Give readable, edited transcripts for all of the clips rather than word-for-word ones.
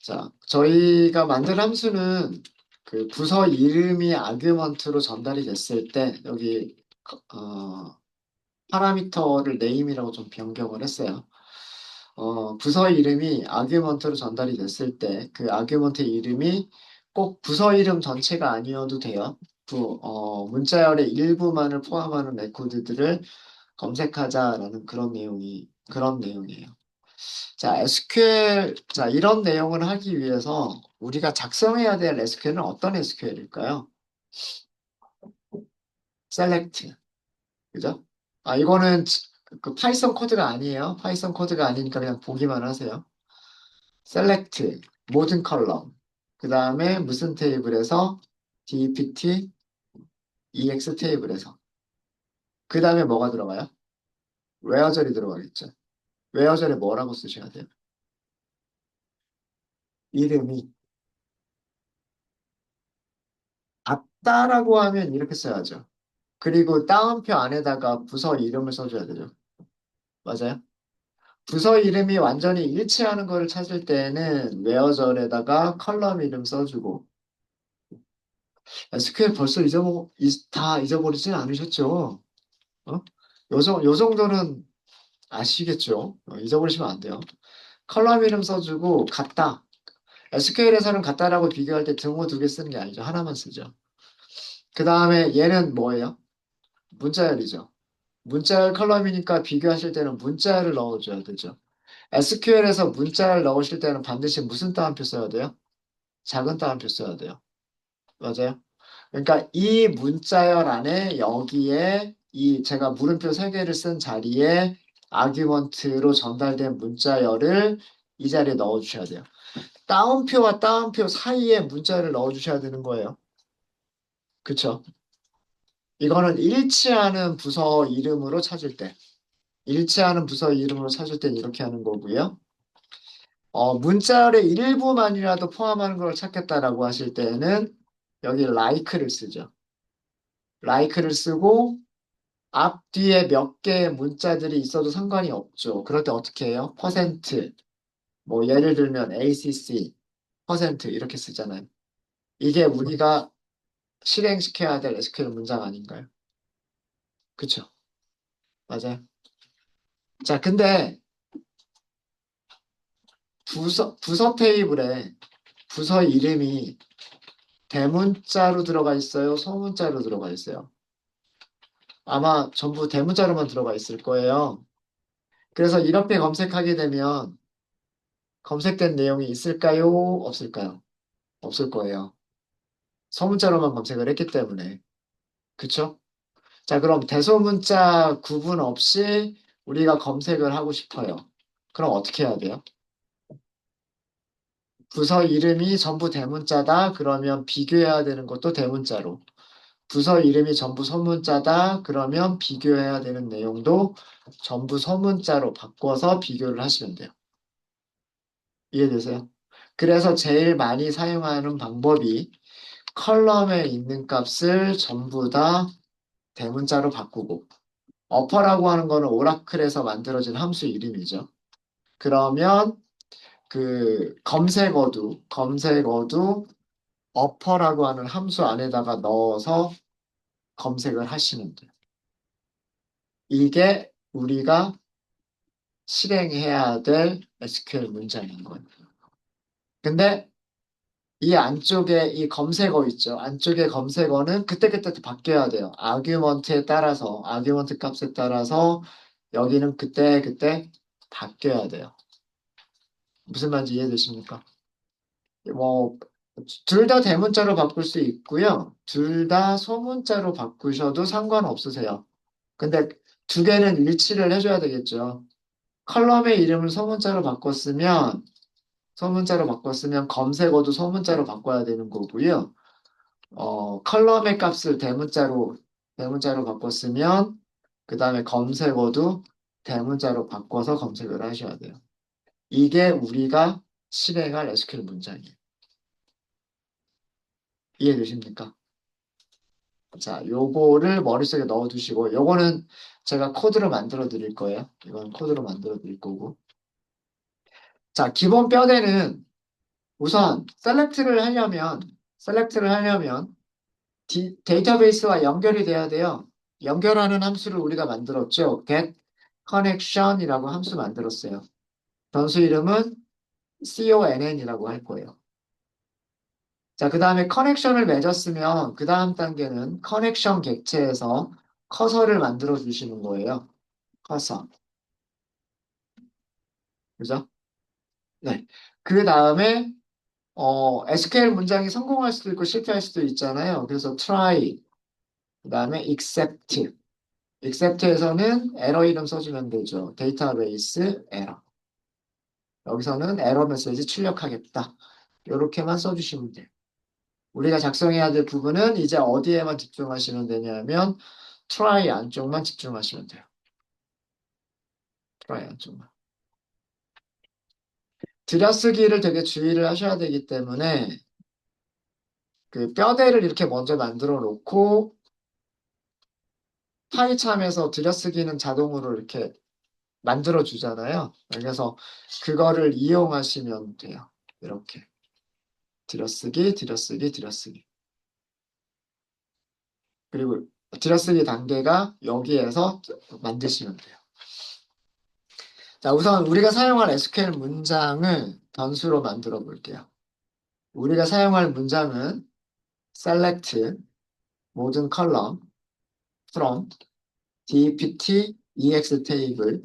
자, 저희가 만든 함수는 그 부서 이름이 아규먼트로 전달이 됐을 때 여기 파라미터를 네임이라고 좀 변경을 했어요. 부서 이름이 아규먼트로 전달이 됐을 때 그 아규먼트 이름이 꼭 부서 이름 전체가 아니어도 돼요. 문자열의 일부만을 포함하는 레코드들을 검색하자라는 그런 내용이에요. 자, SQL, 자, 이런 내용을 하기 위해서 우리가 작성해야 될 SQL은 어떤 SQL일까요? select, 그죠? 이거는 그 파이썬 코드가 아니에요. 파이썬 코드가 아니니까 그냥 보기만 하세요. select, 모든 컬럼. 그 다음에 무슨 테이블에서 dpt, ex 테이블에서. 그 다음에 뭐가 들어가요? where절이 들어가겠죠. where절에 뭐라고 쓰셔야 돼요? 이름이 같다라고 하면 이렇게 써야죠. 그리고 따옴표 안에다가 부서 이름을 써줘야 되죠. 맞아요? 부서 이름이 완전히 일치하는 거를 찾을 때에는 where절에다가 컬럼 이름 써주고 SQL 벌써 다 잊어버리진 않으셨죠? 어? 요 정도는 아시겠죠? 잊어버리시면 안 돼요. 컬럼 이름 써주고 같다. SQL에서는 같다라고 비교할 때 등호 두 개 쓰는 게 아니죠. 하나만 쓰죠. 그 다음에 얘는 뭐예요? 문자열이죠. 문자열 컬럼이니까 비교하실 때는 문자열을 넣어줘야 되죠. SQL에서 문자를 넣으실 때는 반드시 무슨 따옴표 써야 돼요? 작은 따옴표 써야 돼요. 맞아요? 그러니까 이 문자열 안에 여기에 이 제가 물음표 3개를 쓴 자리에 아규먼트로 전달된 문자열을 이 자리에 넣어주셔야 돼요. 따옴표와 따옴표 사이에 문자열을 넣어주셔야 되는 거예요. 그쵸? 이거는 일치하는 부서 이름으로 찾을 때. 일치하는 부서 이름으로 찾을 땐 이렇게 하는 거고요. 문자열의 일부만이라도 포함하는 걸 찾겠다라고 하실 때는 여기 like를 쓰죠. like를 쓰고 앞뒤에 몇 개의 문자들이 있어도 상관이 없죠. 그럴 때 어떻게 해요? 퍼센트, 뭐 예를 들면 ACC, 퍼센트 이렇게 쓰잖아요. 이게 우리가 실행시켜야 될 SQL 문장 아닌가요? 그쵸? 맞아요. 자, 근데 부서 테이블에 부서 이름이 대문자로 들어가 있어요? 소문자로 들어가 있어요? 아마 전부 대문자로만 들어가 있을 거예요. 그래서 이렇게 검색하게 되면 검색된 내용이 있을까요? 없을까요? 없을 거예요. 소문자로만 검색을 했기 때문에. 그쵸? 자, 그럼 대소문자 구분 없이 우리가 검색을 하고 싶어요. 그럼 어떻게 해야 돼요? 부서 이름이 전부 대문자다? 그러면 비교해야 되는 것도 대문자로. 부서 이름이 전부 소문자다? 그러면 비교해야 되는 내용도 전부 소문자로 바꿔서 비교를 하시면 돼요. 이해되세요? 그래서 제일 많이 사용하는 방법이 컬럼에 있는 값을 전부 다 대문자로 바꾸고 어퍼라고 하는 거는 오라클에서 만들어진 함수 이름이죠. 그러면 그 검색어도 어퍼라고 하는 함수 안에다가 넣어서 검색을 하시면 돼요. 이게 우리가 실행해야 될 SQL 문장인 거예요. 근데 이 안쪽에 이 검색어 있죠. 안쪽에 검색어는 그때그때 또 바뀌어야 돼요. 아규먼트 값에 따라서 여기는 그때그때 바뀌어야 돼요. 무슨 말인지 이해되십니까? 뭐, 둘 다 대문자로 바꿀 수 있고요. 둘 다 소문자로 바꾸셔도 상관없으세요. 근데 두 개는 일치를 해줘야 되겠죠. 컬럼의 이름을 소문자로 바꿨으면 검색어도 소문자로 바꿔야 되는 거고요. 컬럼의 값을 대문자로 바꿨으면, 그 다음에 검색어도 대문자로 바꿔서 검색을 하셔야 돼요. 이게 우리가 실행할 SQL 문장이에요. 이해되십니까? 자, 요거를 머릿속에 넣어두시고, 요거는 제가 코드로 만들어 드릴 거예요. 이건 코드로 만들어 드릴 거고. 자, 기본 뼈대는 우선 셀렉트를 하려면 데이터베이스와 연결이 돼야 돼요. 연결하는 함수를 우리가 만들었죠. get connection이라고 함수 만들었어요. 변수 이름은 conn이라고 할 거예요. 자, 그 다음에 커넥션을 맺었으면 그 다음 단계는 커넥션 객체에서 커서를 만들어 주시는 거예요. 커서. 그죠? 네. 그 다음에 SQL 문장이 성공할 수도 있고 실패할 수도 있잖아요. 그래서 try, 그 다음에 except. except에서는 에러 이름 써주면 되죠. 데이터베이스 에러. 여기서는 에러 메시지 출력하겠다. 이렇게만 써주시면 돼요. 우리가 작성해야 될 부분은 이제 어디에만 집중하시면 되냐면 try 안쪽만 집중하시면 돼요. try 안쪽만. 들여쓰기를 되게 주의를 하셔야 되기 때문에 그 뼈대를 이렇게 먼저 만들어 놓고 파이참에서 들여쓰기는 자동으로 이렇게 만들어 주잖아요. 그래서 그거를 이용하시면 돼요. 이렇게 들여쓰기, 들여쓰기, 들여쓰기. 그리고 들여쓰기 단계가 여기에서 만드시면 돼요. 자, 우선 우리가 사용할 SQL 문장을 변수로 만들어 볼게요. 우리가 사용할 문장은 select 모든 컬럼 from dpt ex 테이블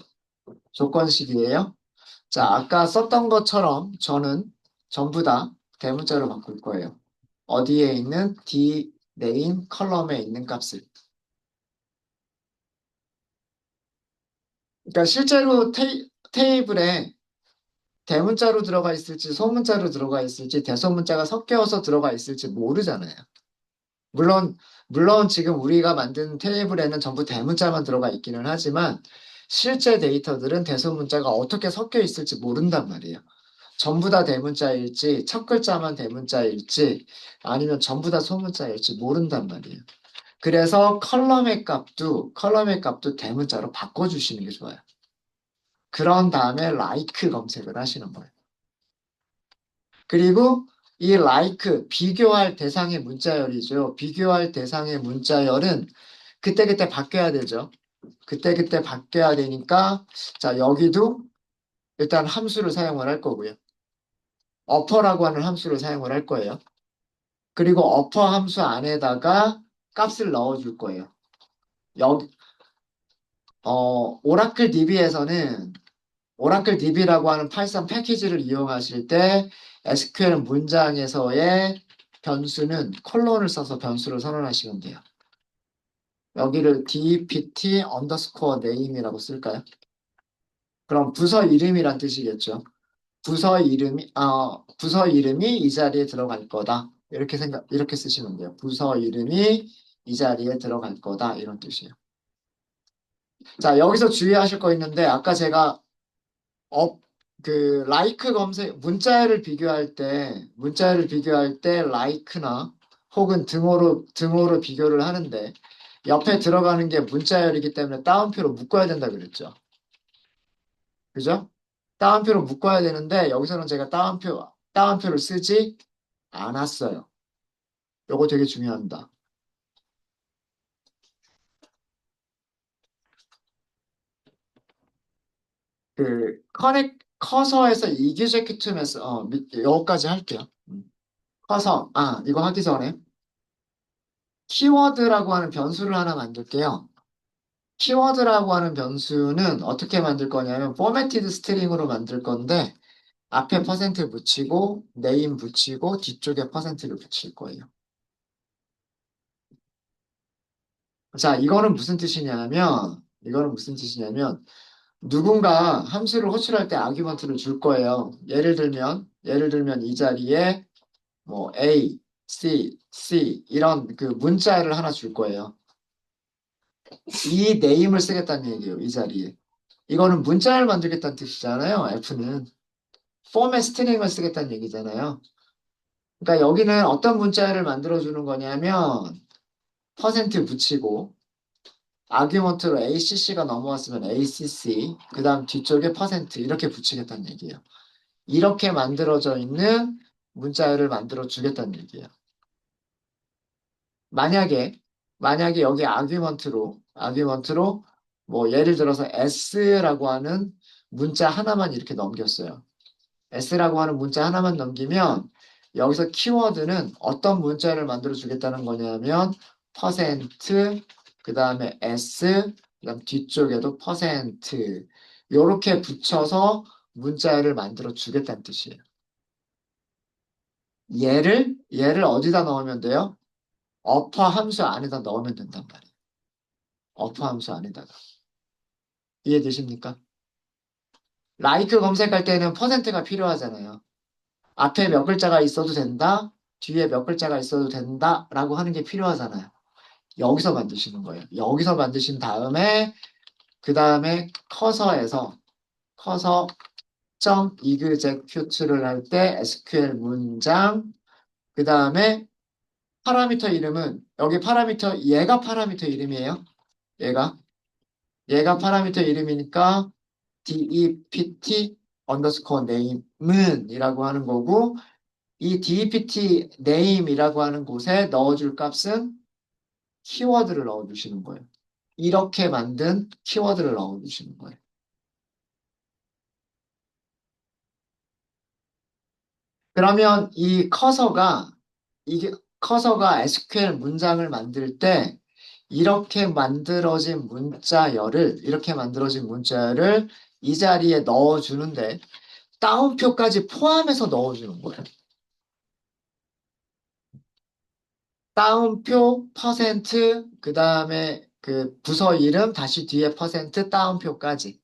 조건식이에요. 자, 아까 썼던 것처럼 저는 전부 다 대문자로 바꿀 거예요. 어디에 있는 d name 컬럼에 있는 값을. 그러니까 실제로 테이블에 대문자로 들어가 있을지 소문자로 들어가 있을지 대소문자가 섞여서 들어가 있을지 모르잖아요. 물론 물론 지금 우리가 만든 테이블에는 전부 대문자만 들어가 있기는 하지만 실제 데이터들은 대소문자가 어떻게 섞여 있을지 모른단 말이에요. 전부 다 대문자일지 첫 글자만 대문자일지 아니면 전부 다 소문자일지 모른단 말이에요. 그래서 컬럼의 값도 대문자로 바꿔주시는 게 좋아요. 그런 다음에 like 검색을 하시는 거예요. 그리고 이 like 비교할 대상의 문자열이죠. 비교할 대상의 문자열은 그때그때 바뀌어야 되죠. 그때그때 바뀌어야 되니까 자 여기도 일단 함수를 사용을 할 거고요. 어퍼라고 하는 함수를 사용을 할 거예요. 그리고 어퍼 함수 안에다가 값을 넣어줄 거예요. 여기 오라클 DB에서는 오라클 DB라고 하는 파이썬 패키지를 이용하실 때 SQL 문장에서의 변수는 콜론을 써서 변수를 선언하시면 돼요. 여기를 dpt underscore name이라고 쓸까요? 그럼 부서 이름이란 뜻이겠죠. 부서 이름이 이 자리에 들어갈 거다. 이렇게 쓰시면 돼요. 부서 이름이 이 자리에 들어갈 거다. 이런 뜻이에요. 자, 여기서 주의하실 거 있는데, 아까 제가 업, like 검색, 문자열을 비교할 때 like나 혹은 등호로 비교를 하는데, 옆에 들어가는 게 문자열이기 때문에 따옴표로 묶어야 된다 그랬죠. 그죠? 따옴표로 묶어야 되는데, 여기서는 제가 따옴표를 쓰지 않았어요. 요거 되게 중요합니다. 커서에서 이규제큐트에서, 여기까지 할게요. 이거 하기 전에, 키워드라고 하는 변수를 하나 만들게요. 키워드라고 하는 변수는 어떻게 만들 거냐면 포매티드 스트링으로 만들 건데 앞에 퍼센트 붙이고 네임 붙이고 뒤쪽에 퍼센트를 붙일 거예요. 자, 이거는 무슨 뜻이냐면 누군가 함수를 호출할 때 아규먼트를 줄 거예요. 예를 들면 이 자리에 뭐 A, C 이런 그 문자를 하나 줄 거예요. 이 네임을 쓰겠다는 얘기예요. 이 자리에. 이거는 문자를 만들겠다는 뜻이잖아요. F는. 폼의 스트링을 쓰겠다는 얘기잖아요. 그러니까 여기는 어떤 문자를 만들어주는 거냐면 퍼센트 붙이고 아규먼트로 ACC가 넘어왔으면 ACC 그 다음 뒤쪽에 퍼센트 이렇게 붙이겠다는 얘기예요. 이렇게 만들어져 있는 문자열을 만들어 주겠다는 얘기예요. 만약에, 만약에 여기 아규먼트로, 뭐, 예를 들어서 S라고 하는 문자 하나만 이렇게 넘겼어요. S라고 하는 문자 하나만 넘기면, 여기서 키워드는 어떤 문자를 만들어 주겠다는 거냐면, 퍼센트, 그 다음에 S, 그 다음 뒤쪽에도 퍼센트, 요렇게 붙여서 문자를 만들어 주겠다는 뜻이에요. 얘를 어디다 넣으면 돼요? 어퍼 함수 안에다 넣으면 된단 말이에요. 어퍼 함수 안에다가. 이해되십니까? like 검색할 때는 퍼센트가 필요하잖아요. 앞에 몇 글자가 있어도 된다, 뒤에 몇 글자가 있어도 된다, 라고 하는 게 필요하잖아요. 여기서 만드시는 거예요. 여기서 만드신 다음에, 그 다음에 커서 점 execute를 할 때 SQL 문장, 그 다음에 파라미터 이름은, 여기 파라미터, 얘가 파라미터 이름이에요. 얘가. 얘가 파라미터 이름이니까 dept 언더스코어 name은 이라고 하는 거고 이 dept name이라고 하는 곳에 넣어줄 값은 키워드를 넣어주시는 거예요. 이렇게 만든 키워드를 넣어주시는 거예요. 그러면 이게 커서가 SQL 문장을 만들 때 이렇게 만들어진 문자열을 이 자리에 넣어주는데 따옴표까지 포함해서 넣어주는 거예요. 따옴표, 퍼센트, 그 다음에 그 부서 이름, 다시 뒤에 퍼센트, 따옴표까지.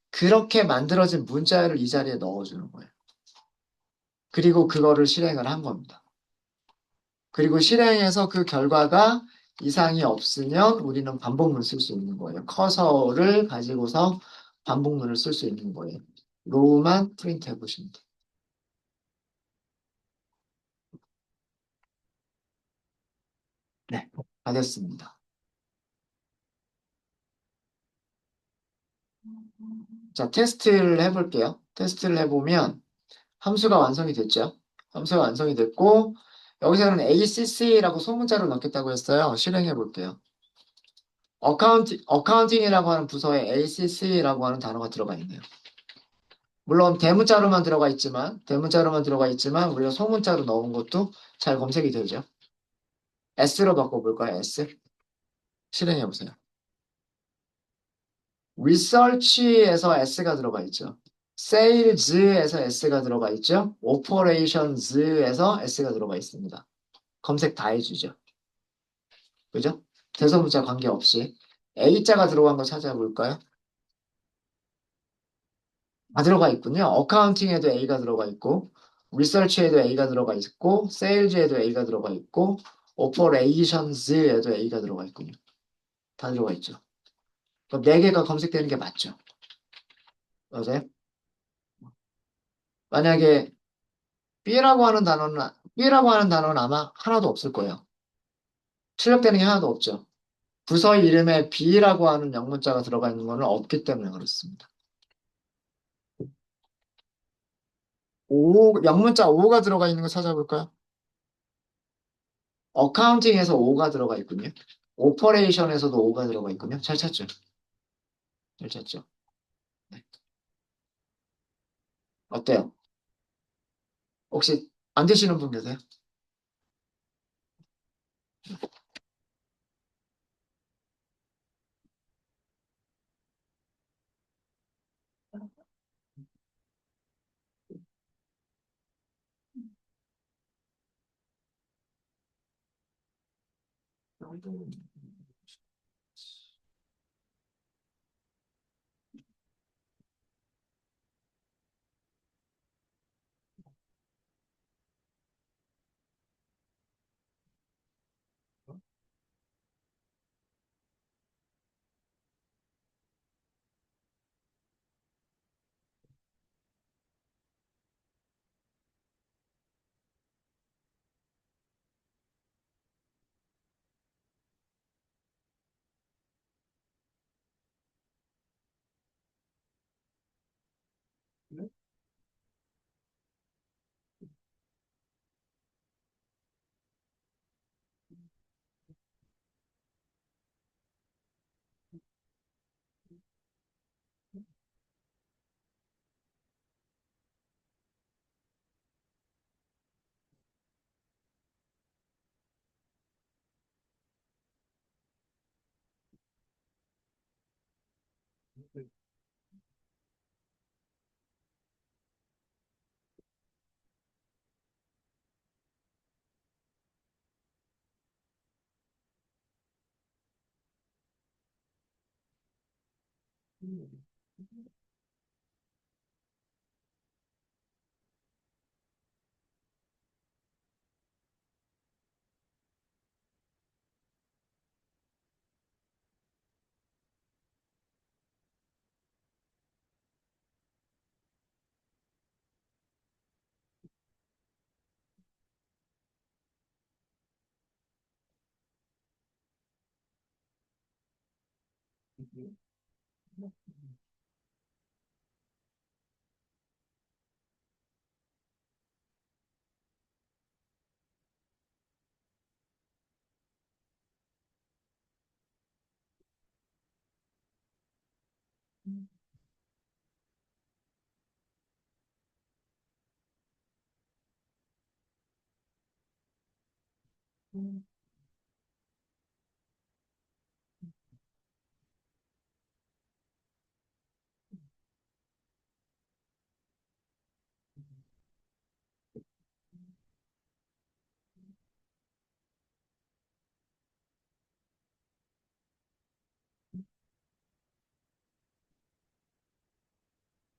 그렇게 만들어진 문자열을 이 자리에 넣어주는 거예요. 그리고 그거를 실행을 한 겁니다. 그리고 실행해서 그 결과가 이상이 없으면 우리는 반복문을 쓸 수 있는 거예요. 커서를 가지고서 반복문을 쓸 수 있는 거예요. 로우만 프린트 해보시면 돼요. 네, 다 됐습니다. 자, 테스트를 해볼게요. 테스트를 해보면 함수가 완성이 됐죠. 함수가 완성이 됐고 여기서는 ACC라고 소문자로 넣겠다고 했어요. 실행해 볼게요. 어카운팅이라고 하는 부서에 ACC라고 하는 단어가 들어가 있네요. 물론 대문자로만 들어가 있지만 우리가 소문자로 넣은 것도 잘 검색이 되죠. S로 바꿔볼까요? S. 실행해 보세요. Research에서 S가 들어가 있죠. Sales에서 S가 들어가 있죠. Operations에서 S가 들어가 있습니다. 검색 다 해주죠. 그죠? 대소문자 관계없이 A자가 들어간 거 찾아볼까요? 다 들어가 있군요. 어카운팅에도 A가 들어가 있고, 리서치에도 A가 들어가 있고, 세일즈에도 A가 들어가 있고, 오퍼레이션즈에도 A가 들어가 있군요. 다 들어가 있죠. 그럼 네 개가 검색되는 게 맞죠? 맞아요? 만약에 B라고 하는 단어는 아마 하나도 없을 거예요. 출력되는 게 하나도 없죠. 부서 이름에 B라고 하는 영문자가 들어가 있는 거는 없기 때문에 그렇습니다. 영문자 O가 들어가 있는 거 찾아볼까요? 어카운팅에서 O가 들어가 있군요. 오퍼레이션에서도 O가 들어가 있군요. 잘 찾죠? 잘 찾죠? 네. 어때요? 혹시 안 되시는 분 계세요?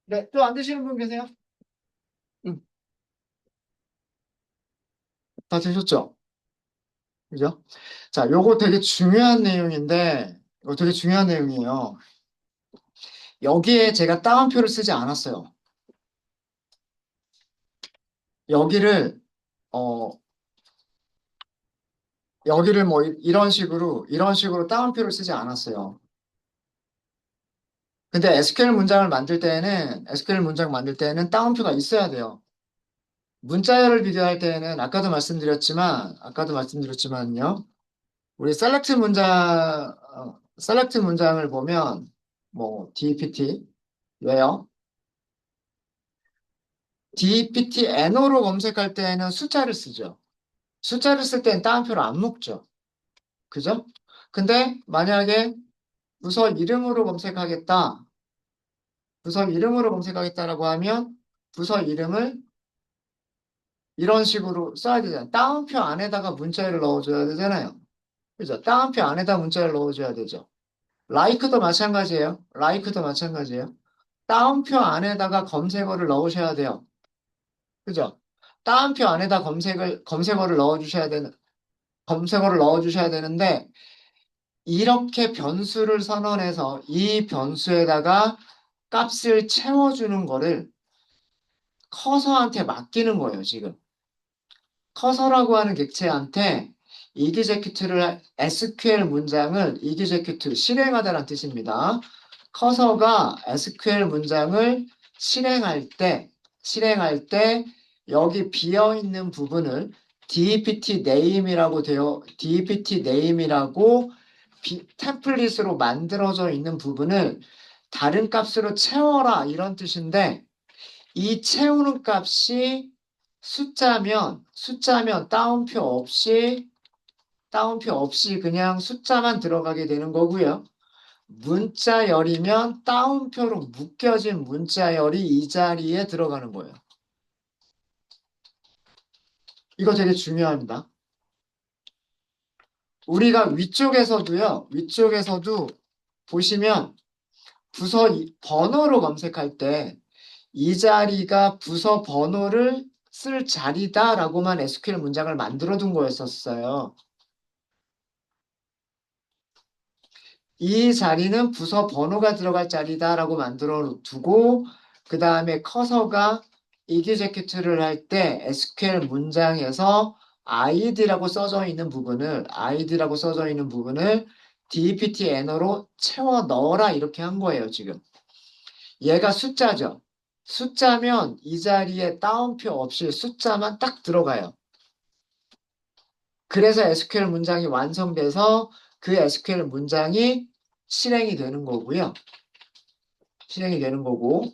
네, 또 안 드시는 분 계세요? 응, 다 드셨죠? 그죠? 자, 요거 되게 중요한 내용인데, 이거 되게 중요한 내용이에요. 여기에 제가 따옴표를 쓰지 않았어요. 여기를, 어, 여기를 뭐 이런 식으로 따옴표를 쓰지 않았어요. 근데 SQL 문장 만들 때는 따옴표가 있어야 돼요. 문자열을 비교할 때는 아까도 말씀드렸지만요. 우리 셀렉트 문장을 보면, 뭐, DPT, 왜요? DPT NO로 검색할 때는 숫자를 쓰죠. 숫자를 쓸 때는 따옴표를 안 묶죠. 그죠? 근데 만약에 부서 이름으로 검색하겠다, 부서 이름으로 검색하겠다라고 하면 부서 이름을 이런 식으로 써야 되잖아요. 따옴표 안에다가 문자를 넣어줘야 되잖아요. 그죠? 따옴표 안에다 문자를 넣어줘야 되죠. 라이크도 마찬가지예요. 라이크도 마찬가지예요. 따옴표 안에다가 검색어를 넣으셔야 돼요. 그죠? 따옴표 안에다 검색어를 넣어주셔야 되는데, 이렇게 변수를 선언해서 이 변수에다가 값을 채워주는 거를 커서한테 맡기는 거예요, 지금. 커서라고 하는 객체한테 SQL 문장을 이기제큐트 실행하다라는 뜻입니다. 커서가 SQL 문장을 실행할 때 여기 비어 있는 부분을 DPT name이라고 템플릿으로 만들어져 있는 부분을 다른 값으로 채워라 이런 뜻인데 이 채우는 값이 숫자면 따옴표 없이 그냥 숫자만 들어가게 되는 거고요. 문자열이면 따옴표로 묶여진 문자열이 이 자리에 들어가는 거예요. 이거 되게 중요합니다. 우리가 위쪽에서도 보시면 번호로 검색할 때 이 자리가 부서 번호를 쓸 자리다라고만 SQL 문장을 만들어 둔 거였었어요. 이 자리는 부서 번호가 들어갈 자리다라고 만들어 두고 그 다음에 커서가 execute를 할 때 SQL 문장에서 id라고 써져 있는 부분을 DPT 엔어로 채워 넣어라 이렇게 한 거예요, 지금. 얘가 숫자죠. 숫자면 이 자리에 따옴표 없이 숫자만 딱 들어가요. 그래서 SQL 문장이 완성돼서 그 SQL 문장이 실행이 되는 거고요. 실행이 되는 거고.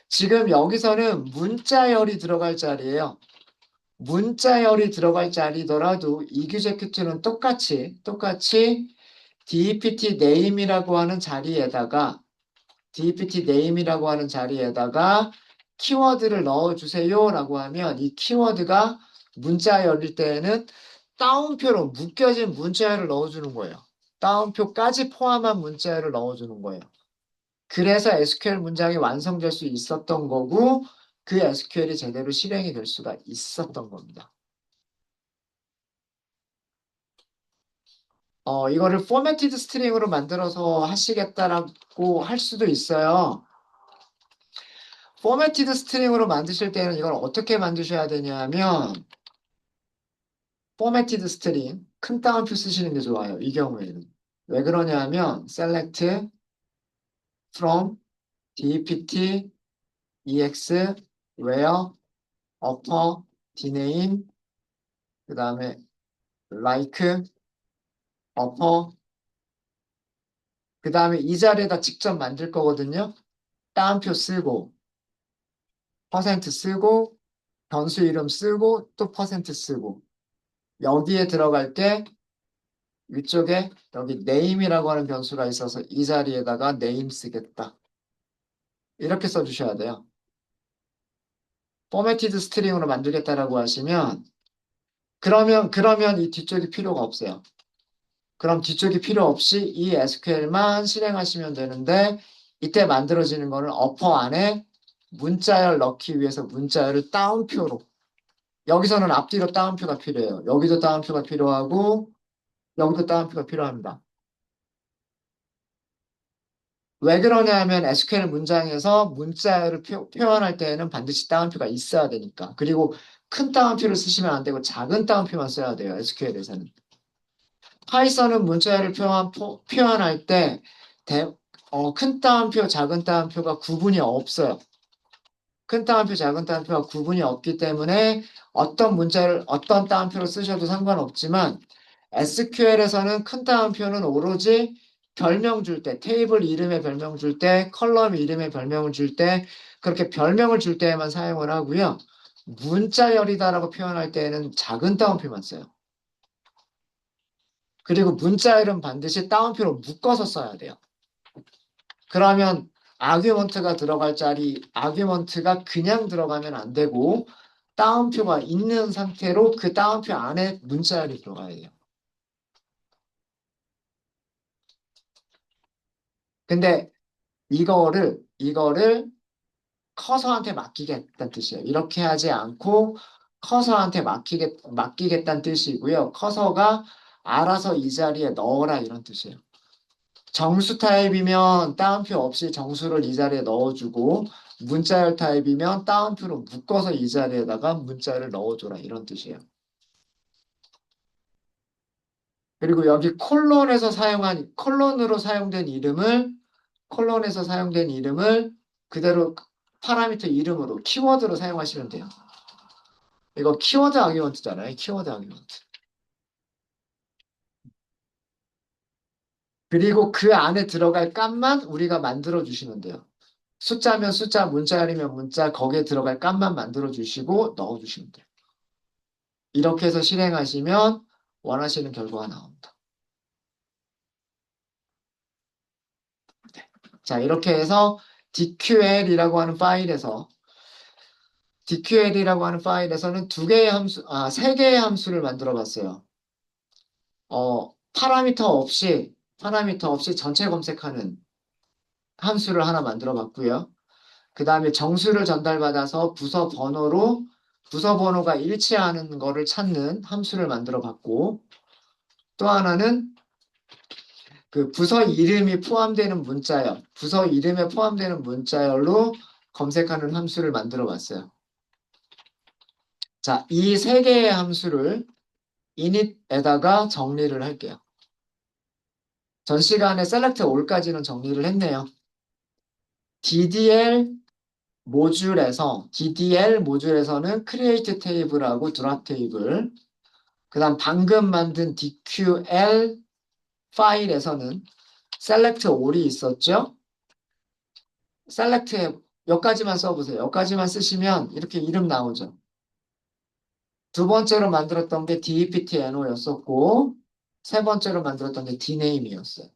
지금 여기서는 문자열이 들어갈 자리예요. 문자열이 들어갈 자리더라도 execute는 똑같이 DPT name이라고 하는 자리에다가 DEPT name이라고 하는 자리에다가 키워드를 넣어주세요라고 하면 이 키워드가 문자 열릴 때에는 따옴표로 묶여진 문자열을 넣어주는 거예요. 따옴표까지 포함한 문자열을 넣어주는 거예요. 그래서 SQL 문장이 완성될 수 있었던 거고 그 SQL이 제대로 실행이 될 수가 있었던 겁니다. 이거를 포매티드 스트링으로 만들어서 하시겠다라고 할 수도 있어요. 포매티드 스트링으로 만드실 때는 이걸 어떻게 만드셔야 되냐면 포매티드 스트링 큰 따옴표 쓰시는 게 좋아요. 이 경우에는. 왜 그러냐면 select from dept ex where upper dname 그 다음에 like upper 그 다음에 이 자리에다 직접 만들 거거든요. 따옴표 쓰고 퍼센트 쓰고 변수 이름 쓰고 또 퍼센트 쓰고 여기에 들어갈 때 위쪽에 여기 name이라고 하는 변수가 있어서 이 자리에다가 name 쓰겠다. 이렇게 써주셔야 돼요. 포매티드 스트링으로 만들겠다라고 하시면 그러면 이 뒤쪽이 필요가 없어요. 그럼 뒤쪽이 필요 없이 이 SQL만 실행하시면 되는데 이때 만들어지는 거는 어퍼 안에 문자열 넣기 위해서 문자열을 따옴표로 여기서는 앞뒤로 따옴표가 필요해요. 여기도 따옴표가 필요하고 여기도 따옴표가 필요합니다. 왜 그러냐면 SQL 문장에서 문자열을 표현할 때에는 반드시 따옴표가 있어야 되니까. 그리고 큰 따옴표를 쓰시면 안 되고 작은 따옴표만 써야 돼요. SQL에서는. 파이썬은 문자열을 표현할 때 큰 따옴표, 작은 따옴표가 구분이 없어요. 큰 따옴표, 작은 따옴표가 구분이 없기 때문에 어떤 문자를 어떤 따옴표를 쓰셔도 상관없지만 SQL에서는 큰 따옴표는 오로지 별명 줄 때, 테이블 이름에 별명 줄 때, 컬럼 이름에 별명을 줄 때, 그렇게 별명을 줄 때에만 사용을 하고요. 문자열이다라고 표현할 때에는 작은 따옴표만 써요. 그리고 문자열은 반드시 따옴표로 묶어서 써야 돼요. 그러면 아규먼트가 들어갈 자리, 아규먼트가 그냥 들어가면 안 되고 따옴표가 있는 상태로 그 따옴표 안에 문자열이 들어가야 돼요. 근데 이거를 커서한테 맡기겠다는 뜻이에요. 이렇게 하지 않고 커서한테 맡기겠다는 뜻이고요. 커서가 알아서 이 자리에 넣어라 이런 뜻이에요. 정수 타입이면 따옴표 없이 정수를 이 자리에 넣어주고 문자열 타입이면 따옴표로 묶어서 이 자리에다가 문자를 넣어줘라 이런 뜻이에요. 그리고 여기 콜론에서 사용된 이름을 그대로 파라미터 이름으로 키워드로 사용하시면 돼요. 이거 키워드 아규먼트잖아요. 키워드 아규먼트. 그리고 그 안에 들어갈 값만 우리가 만들어 주시면 돼요. 숫자면 숫자, 문자열이면 문자, 거기에 들어갈 값만 만들어 주시고 넣어 주시면 돼요. 이렇게 해서 실행하시면 원하시는 결과가 나옵니다. 자, 이렇게 해서 DQL이라고 하는 파일에서는 세 개의 함수를 만들어 봤어요. 파라미터 없이 전체 검색하는 함수를 하나 만들어 봤고요. 그 다음에 정수를 전달받아서 부서 번호가 일치하는 거를 찾는 함수를 만들어 봤고, 또 하나는 그 부서 이름에 포함되는 문자열로 검색하는 함수를 만들어 봤어요. 자, 이 세 개의 함수를 init에다가 정리를 할게요. 전 시간에 select all까지는 정리를 했네요. DDL 모듈에서는 create table하고 drop table, 그 다음 방금 만든 DQL 파일에서는 select all이 있었죠? select 여기까지만 써보세요. 여기까지만 쓰시면 이렇게 이름 나오죠. 두 번째로 만들었던 게 deptno였었고 세 번째로 만들었던 게 dname이었어요.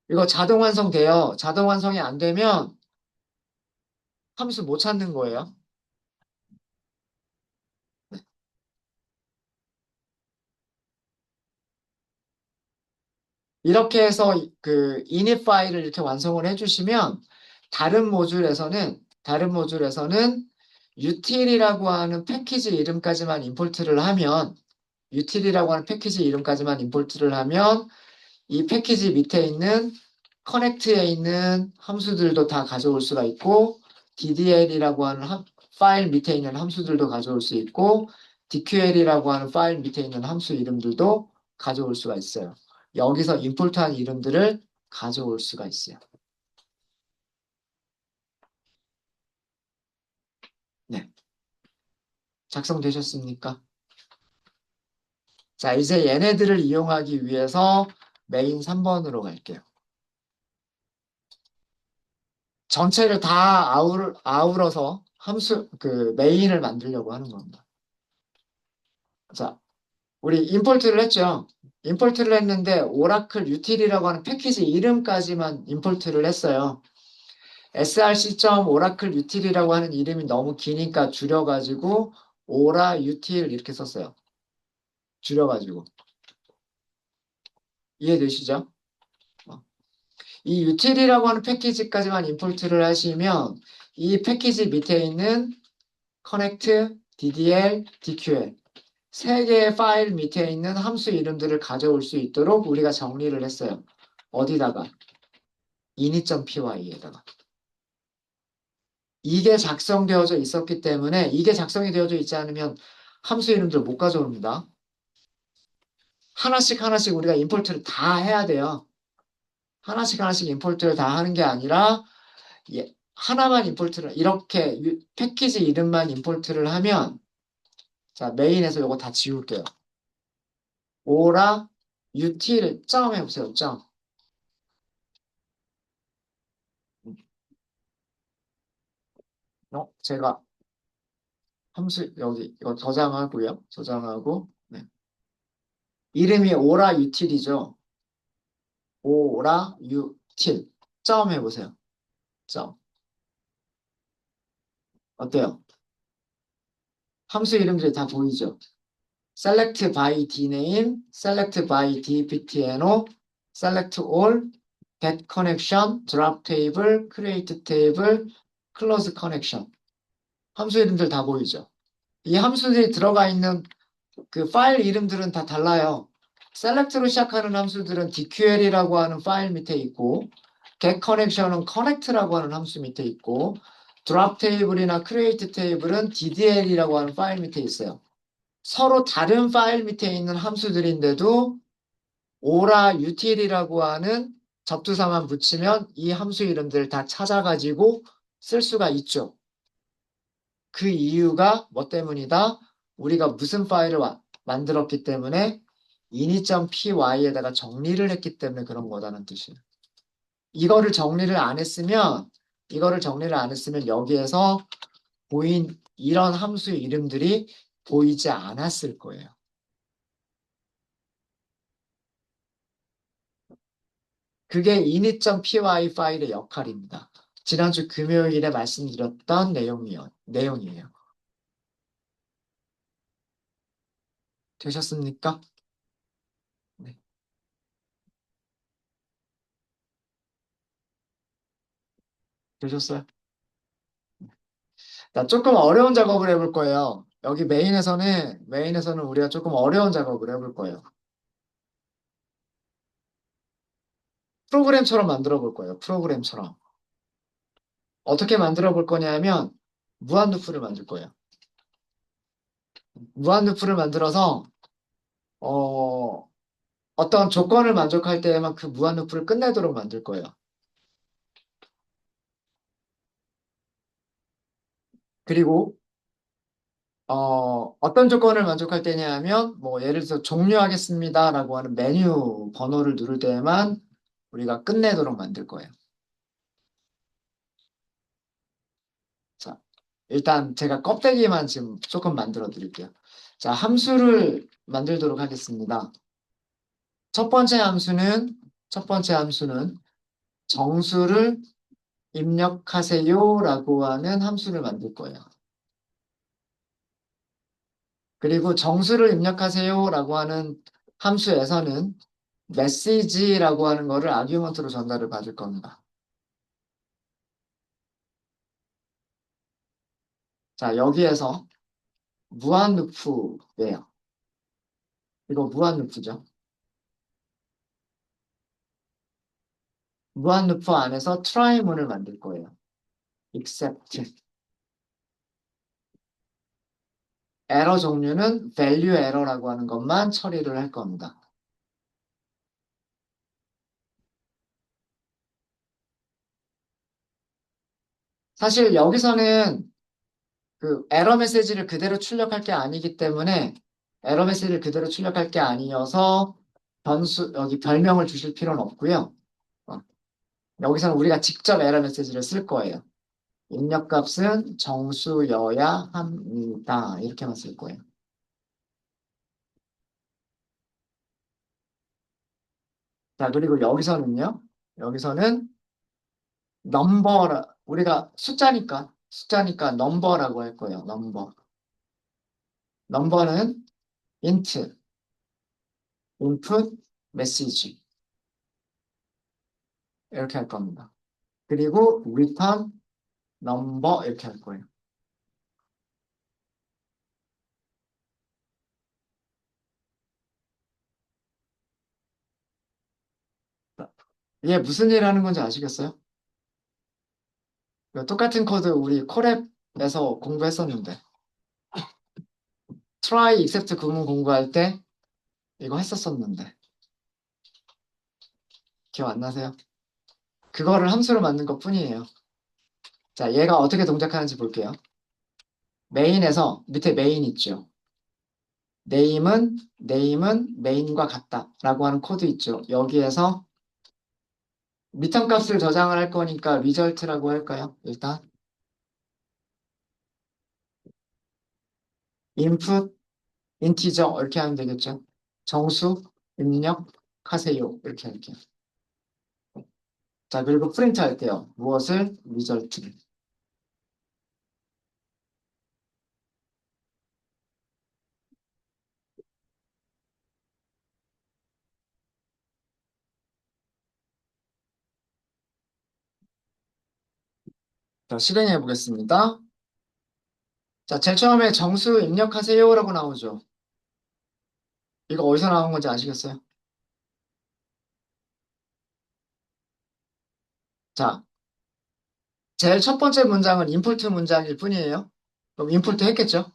이거 자동 완성돼요. 자동 완성이 안 되면 함수 못 찾는 거예요. 이렇게 해서 그 init 파일을 이렇게 완성을 해주시면 다른 모듈에서는 util이라고 하는 패키지 이름까지만 임포트를 하면 util이라고 하는 패키지 이름까지만 임포트를 하면 이 패키지 밑에 있는 커넥트에 있는 함수들도 다 가져올 수가 있고 ddl이라고 하는 파일 밑에 있는 함수들도 가져올 수 있고 dql이라고 하는 파일 밑에 있는 함수 이름들도 가져올 수가 있어요. 여기서 임포트한 이름들을 가져올 수가 있어요. 네, 작성되셨습니까? 자, 이제 얘네들을 이용하기 위해서 메인 3번으로 갈게요. 전체를 다 아우러서 그 메인을 만들려고 하는 겁니다. 자, 우리 임포트를 했죠. 임포트를 했는데 오라클 유틸이라고 하는 패키지 이름까지만 임포트를 했어요. src.oracle util이라고 하는 이름이 너무 기니까 줄여가지고 오라 util 이렇게 썼어요. 줄여가지고. 이해되시죠? 어. 이 util이라고 하는 패키지까지만 임포트를 하시면 이 패키지 밑에 있는 connect, ddl, dql 세 개의 파일 밑에 있는 함수 이름들을 가져올 수 있도록 우리가 정리를 했어요. 어디다가? init.py에다가. 이게 작성되어져 있었기 때문에 이게 작성이 되어져 있지 않으면 함수 이름들 못 가져옵니다. 하나씩 하나씩 우리가 임포트를 다 해야 돼요. 하나씩 하나씩 임포트를 다 하는 게 아니라 하나만 임포트를 이렇게 패키지 이름만 임포트를 하면 자 메인에서 이거 다 지울게요. 오라 util 점 해보세요. 점. 제가 함수 여기 이거 저장하고요. 저장하고 네. 이름이 오라 util이죠. 오라 util 점 해보세요. 점. 어때요? 함수 이름들이 다 보이죠? select by dname, select by dptno, select all, get connection, drop table, create table, close connection. 함수 이름들 다 보이죠? 이 함수들이 들어가 있는 그 파일 이름들은 다 달라요. select로 시작하는 함수들은 dql이라고 하는 파일 밑에 있고 get connection은 connect라고 하는 함수 밑에 있고 drop table이나 create table은 ddl이라고 하는 파일 밑에 있어요. 서로 다른 파일 밑에 있는 함수들인데도 오라 util이라고 하는 접두사만 붙이면 이 함수 이름들을 다 찾아가지고 쓸 수가 있죠. 그 이유가 뭐 때문이다? 우리가 무슨 파일을 만들었기 때문에 init.py에다가 정리를 했기 때문에 그런 거다는 뜻이에요. 이거를 정리를 안 했으면 여기에서 보인 이런 함수 이름들이 보이지 않았을 거예요. 그게 init.py 파일의 역할입니다. 지난주 금요일에 말씀드렸던 내용이에요. 되셨습니까? 네, 되셨어요? 자, 조금 어려운 작업을 해볼 거예요. 여기 메인에서는 우리가 조금 어려운 작업을 해볼 거예요. 프로그램처럼 만들어 볼 거예요. 프로그램처럼. 어떻게 만들어 볼 거냐면, 무한루프를 만들 거예요. 무한루프를 만들어서, 어, 어떤 조건을 만족할 때에만 그 무한루프를 끝내도록 만들 거예요. 그리고 어떤 조건을 만족할 때냐 하면, 뭐, 예를 들어서 종료하겠습니다라고 하는 메뉴 번호를 누를 때에만 우리가 끝내도록 만들 거예요. 자, 일단 제가 껍데기만 지금 조금 만들어 드릴게요. 자, 함수를 만들도록 하겠습니다. 첫 번째 함수는 정수를 입력하세요라고 하는 함수를 만들 거예요. 그리고 정수를 입력하세요라고 하는 함수에서는 메시지라고 하는 거를 아규먼트로 전달을 받을 겁니다. 자, 여기에서 무한 루프예요. 이거 무한 루프죠. 무한 루프 안에서 try문을 만들 거예요. except. 에러 종류는 value error라고 하는 것만 처리를 할 겁니다. 사실 여기서는 그 에러 메시지를 그대로 출력할 게 아니기 때문에 에러 메시지를 그대로 출력할 게 아니어서 변수, 여기 별명을 주실 필요는 없고요. 어, 여기서는 우리가 직접 에러 메시지를 쓸 거예요. 입력값은 정수여야 합니다. 이렇게만 쓸 거예요. 자, 그리고 여기서는 넘버라, 우리가 숫자니까 넘버라고 할 거예요. 넘버. 넘버는 int, input, message. 이렇게 할 겁니다. 그리고 return number 이렇게 할 거예요. 이게 무슨 일 하는 건지 아시겠어요? 똑같은 코드 우리 콜앱에서 공부했었는데 try except 구문 공부할 때 이거 했었었는데 기억 안 나세요? 그거를 함수로 만든 것뿐이에요. 자, 얘가 어떻게 동작하는지 볼게요. 메인에서 밑에 메인 있죠. 네임은 메인과 같다라고 하는 코드 있죠. 여기에서 리턴 값을 저장을 할 거니까 리절트라고 할까요? 일단 input, integer 이렇게 하면 되겠죠. 정수 입력하세요. 이렇게 할게요. 자, 그리고 프린트 할게요. 무엇을? 리절트를. 자, 실행해 보겠습니다. 자, 제일 처음에 정수 입력하세요라고 나오죠. 이거 어디서 나온 건지 아시겠어요? 자, 제일 첫 번째 문장은 인풋 문장일 뿐이에요. 그럼 인풋 했겠죠?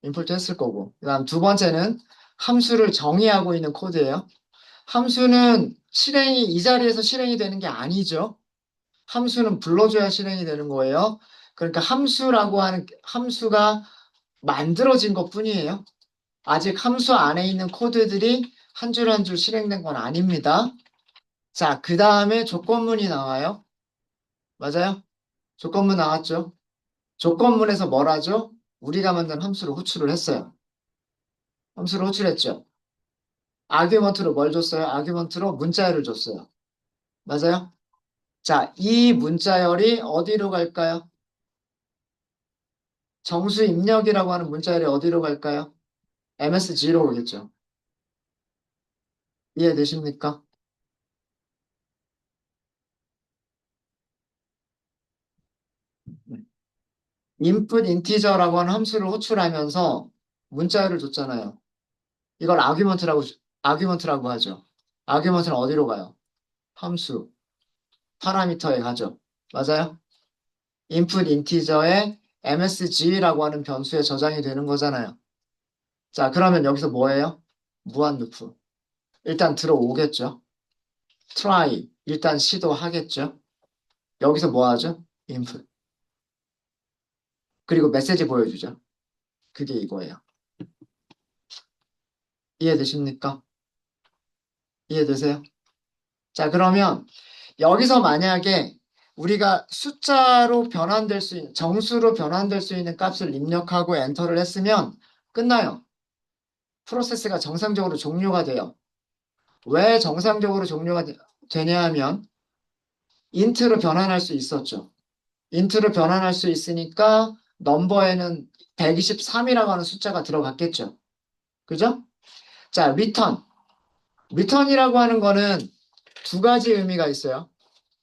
인풋 했을 거고. 그다음 두 번째는 함수를 정의하고 있는 코드예요. 함수는 실행이 이 자리에서 실행이 되는 게 아니죠. 함수는 불러줘야 실행이 되는 거예요. 그러니까 함수라고 하는 함수가 만들어진 것뿐이에요. 아직 함수 안에 있는 코드들이 한 줄 한 줄 실행된 건 아닙니다. 자, 그 다음에 조건문이 나와요. 맞아요? 조건문 나왔죠? 조건문에서 뭘 하죠? 우리가 만든 함수를 호출을 했어요. 함수를 호출했죠. 아규먼트로 뭘 줬어요? 아규먼트로 문자열을 줬어요. 맞아요? 자, 이 문자열이 어디로 갈까요? 정수 입력이라고 하는 문자열이 어디로 갈까요? MSG로 오겠죠. 이해되십니까? input integer라고 하는 함수를 호출하면서 문자열을 줬잖아요. 이걸 아규먼트라고 하죠. 아규먼트는 어디로 가요? 함수, 파라미터에 가죠. 맞아요? input integer에 msg라고 하는 변수에 저장이 되는 거잖아요. 자, 그러면 여기서 뭐예요? 무한 루프. 일단 들어오겠죠. try, 일단 시도하겠죠. 여기서 뭐 하죠? input. 그리고 메시지 보여주죠. 그게 이거예요. 이해되십니까? 이해되세요? 자, 그러면 여기서 만약에 우리가 숫자로 변환될 수 있는, 정수로 변환될 수 있는 값을 입력하고 엔터를 했으면 끝나요. 프로세스가 정상적으로 종료가 돼요. 왜 정상적으로 종료가 되냐 하면 인트로 변환할 수 있었죠. 인트로 변환할 수 있으니까 넘버에는 123이라고 하는 숫자가 들어갔겠죠. 그죠? 자, 리턴. 리턴이라고 하는 거는 두 가지 의미가 있어요.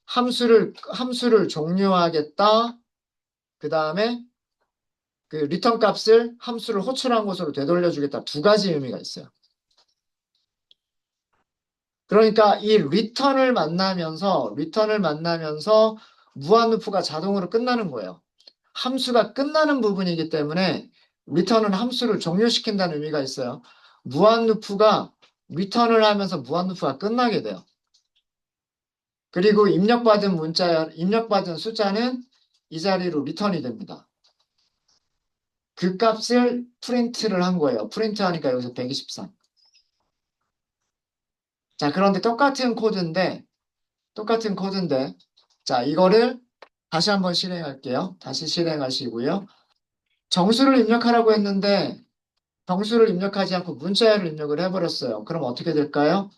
함수를 종료하겠다. 그 다음에 그 리턴 값을 함수를 호출한 곳으로 되돌려주겠다. 두 가지 의미가 있어요. 그러니까 이 리턴을 만나면서 무한루프가 자동으로 끝나는 거예요. 함수가 끝나는 부분이기 때문에 리턴은 함수를 종료시킨다는 의미가 있어요. 무한루프가 리턴을 하면서 무한루프가 끝나게 돼요. 그리고 입력받은 숫자는 이 자리로 리턴이 됩니다. 그 값을 프린트를 한 거예요. 프린트 하니까 여기서 123. 자, 그런데 똑같은 코드인데, 자, 이거를 다시 한번 실행할게요. 다시 실행하시고요. 정수를 입력하라고 했는데, 정수를 입력하지 않고 문자열을 입력을 해버렸어요. 그럼 어떻게 될까요?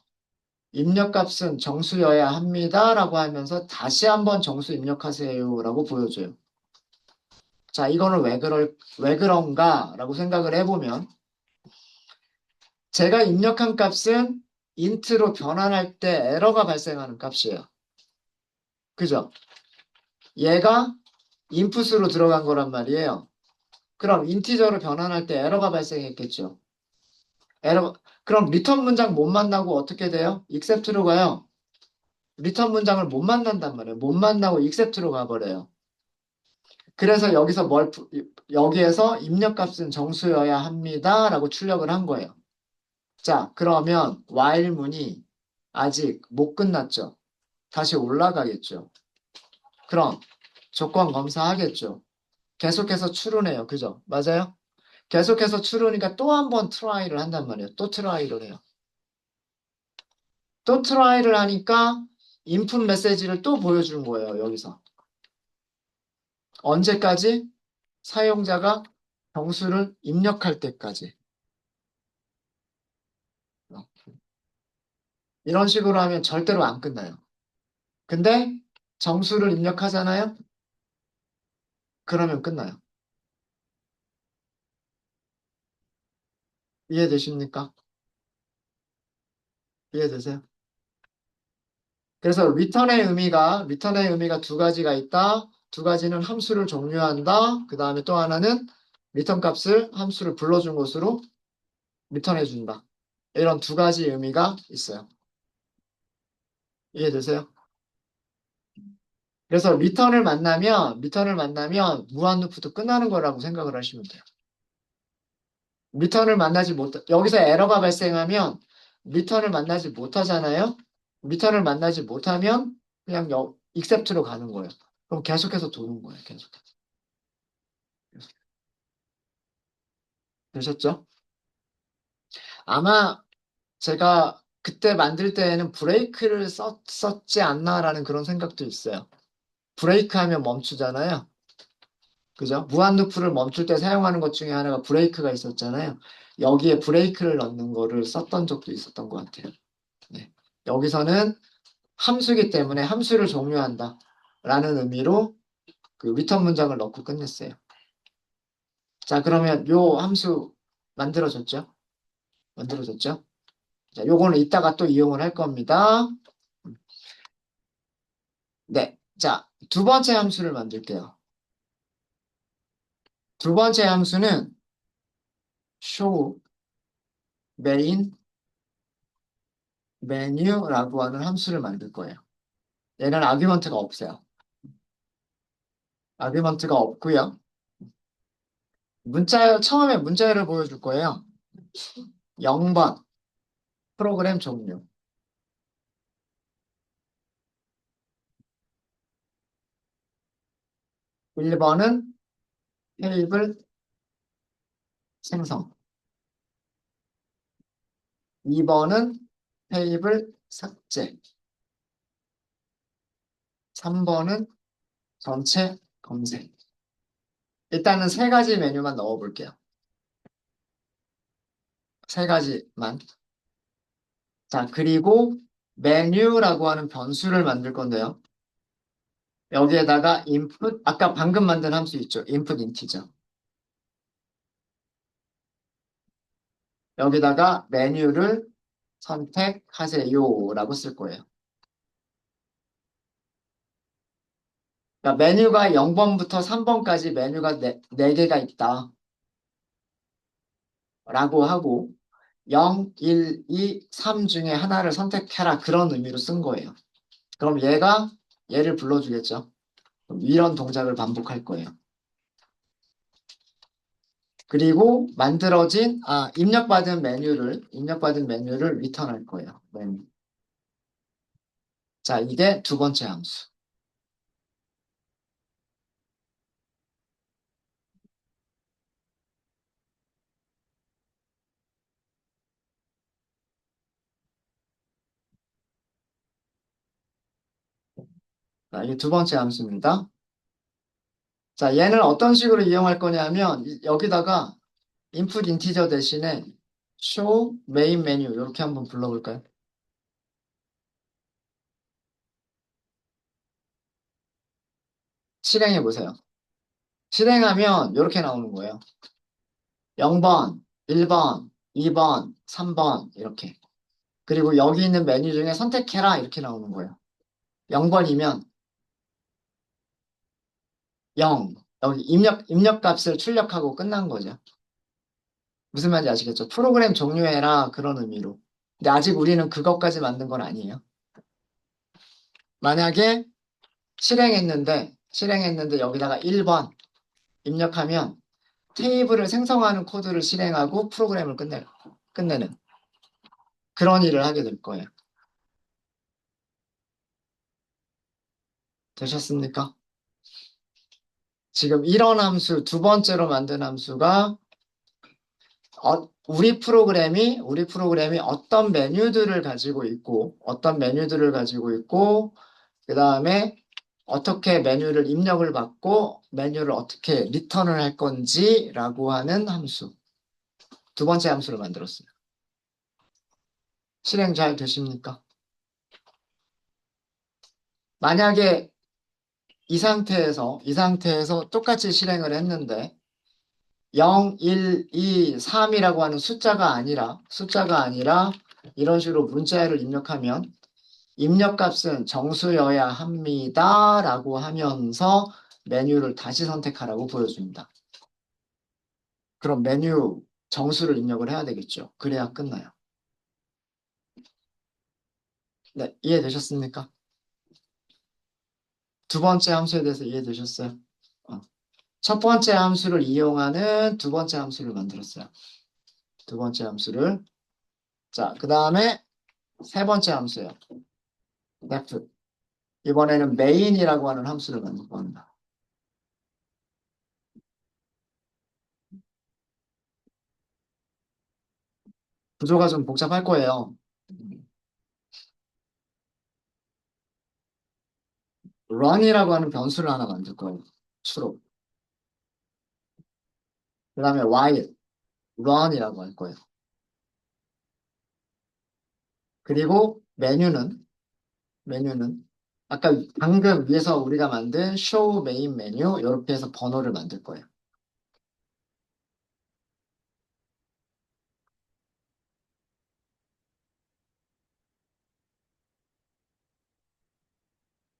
입력값은 정수여야 합니다. 라고 하면서 다시 한번 정수 입력하세요. 라고 보여줘요. 자, 이거는 왜 그런가? 라고 생각을 해보면, 제가 입력한 값은 인트로 변환할 때 에러가 발생하는 값이에요. 그죠? 얘가 인풋으로 들어간 거란 말이에요. 그럼 인티저로 변환할 때 에러가 발생했겠죠. 그럼 리턴 문장 못 만나고 어떻게 돼요? except로 가요. 리턴 문장을 못 만난단 말이에요. 못 만나고 except로 가버려요. 그래서 여기에서 입력값은 정수여야 합니다. 라고 출력을 한 거예요. 자, 그러면 while 문이 아직 못 끝났죠. 다시 올라가겠죠. 그럼 조건 검사하겠죠. 계속해서 추론해요. 그죠? 맞아요? 계속해서 추론이니까 또 한 번 트라이를 한단 말이에요. 또 트라이를 해요. 또 트라이를 하니까 인풋 메시지를 또 보여주는 거예요. 여기서. 언제까지? 사용자가 정수를 입력할 때까지. 이런 식으로 하면 절대로 안 끝나요. 근데 정수를 입력하잖아요? 그러면 끝나요. 이해되십니까? 이해되세요? 그래서 리턴의 의미가 두 가지가 있다. 두 가지는 함수를 종료한다. 그 다음에 또 하나는 리턴 값을 함수를 불러준 것으로 리턴해 준다. 이런 두 가지 의미가 있어요. 이해되세요? 그래서 리턴을 만나면 무한 루프도 끝나는 거라고 생각을 하시면 돼요. 여기서 에러가 발생하면 리턴을 만나지 못하잖아요. 리턴을 만나지 못하면 그냥 accept로 가는 거예요. 그럼 계속해서 도는 거예요. 계속해서. 되셨죠? 아마 제가 그때 만들 때에는 브레이크를 썼지 않나라는 그런 생각도 있어요. 브레이크 하면 멈추잖아요. 그죠? 무한 루프를 멈출 때 사용하는 것 중에 하나가 브레이크가 있었잖아요. 여기에 브레이크를 넣는 거를 썼던 적도 있었던 것 같아요. 네. 여기서는 함수기 때문에 함수를 종료한다. 라는 의미로 그 리턴 문장을 넣고 끝냈어요. 자, 그러면 요 함수 만들어졌죠? 만들어졌죠? 자, 요거는 이따가 또 이용을 할 겁니다. 네. 자, 두 번째 함수를 만들게요. 두 번째 함수는 show main menu라고 하는 함수를 만들 거예요. 얘는 아규먼트가 없어요. 아규먼트가 없고요. 처음에 문자열을 보여줄 거예요. 0번 프로그램 종류. 1번은 테이블 생성. 2번은 테이블 삭제. 3번은 전체 검색. 일단은 세 가지 메뉴만 넣어볼게요. 세 가지만. 자, 그리고 메뉴라고 하는 변수를 만들 건데요. 여기에다가 input, 아까 방금 만든 함수 있죠? input integer. 여기다가 메뉴를 선택하세요라고 쓸 거예요. 그러니까 메뉴가 0번부터 3번까지 메뉴가 4개가 있다. 라고 하고 0, 1, 2, 3 중에 하나를 선택해라. 그런 의미로 쓴 거예요. 그럼 얘가 얘를 불러주겠죠. 그럼 이런 동작을 반복할 거예요. 그리고 입력받은 메뉴를 리턴할 거예요. 메뉴. 자, 이게 두 번째 함수. 자, 이게 두 번째 함수입니다. 자, 얘는 어떤 식으로 이용할 거냐면 여기다가 input integer 대신에 show main menu 이렇게 한번 불러볼까요? 실행해 보세요. 실행하면 이렇게 나오는 거예요. 0번, 1번, 2번, 3번 이렇게. 그리고 여기 있는 메뉴 중에 선택해라 이렇게 나오는 거예요. 0번이면 0. 여기 입력 값을 출력하고 끝난 거죠. 무슨 말인지 아시겠죠? 프로그램 종료해라 그런 의미로. 근데 아직 우리는 그것까지 만든 건 아니에요. 만약에 실행했는데 여기다가 1번 입력하면 테이블을 생성하는 코드를 실행하고 프로그램을 끝내는 그런 일을 하게 될 거예요. 되셨습니까? 지금 이런 함수, 두 번째로 만든 함수가 우리 프로그램이 어떤 메뉴들을 가지고 있고, 그 다음에 어떻게 메뉴를 입력을 받고, 메뉴를 어떻게 리턴을 할 건지라고 하는 함수. 두 번째 함수를 만들었어요. 실행 잘 되십니까? 만약에 이 상태에서 똑같이 실행을 했는데, 0, 1, 2, 3이라고 하는 숫자가 아니라 이런 식으로 문자열을 입력하면 입력값은 정수여야 합니다. 라고 하면서 메뉴를 다시 선택하라고 보여줍니다. 그럼 메뉴 정수를 입력을 해야 되겠죠. 그래야 끝나요. 네, 이해되셨습니까? 두 번째 함수에 대해서 이해되셨어요? 어. 첫 번째 함수를 이용하는 두 번째 함수를 만들었어요. 두 번째 함수를. 자, 그 다음에 세 번째 함수예요. def. 이번에는 main이라고 하는 함수를 만들 겁니다. 구조가 좀 복잡할 거예요. run이라고 하는 변수를 하나 만들 거예요. 추로. 그 다음에 while, run이라고 할 거예요. 그리고 메뉴는 아까 방금 위에서 우리가 만든 show main menu 이렇게 해서 번호를 만들 거예요.